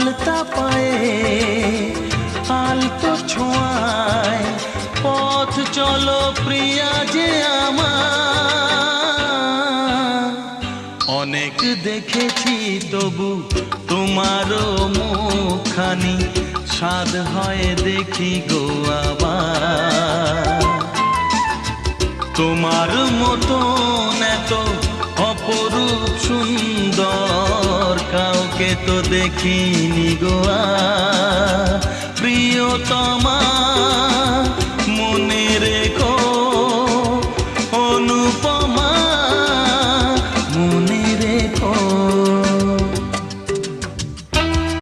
আলতা পায়ে আলতো ছোঁয়ায় পথ চলো প্রিয়া যে আমার। অনেক দেখেছি তবু তোমারও মুখখানি স্বাদ হয় দেখি গো আবার। তোমার মতন এত অপরূপ সুন্দর কাউকে তো দেখিনি গো প্রিয়তমা, মনে রেখো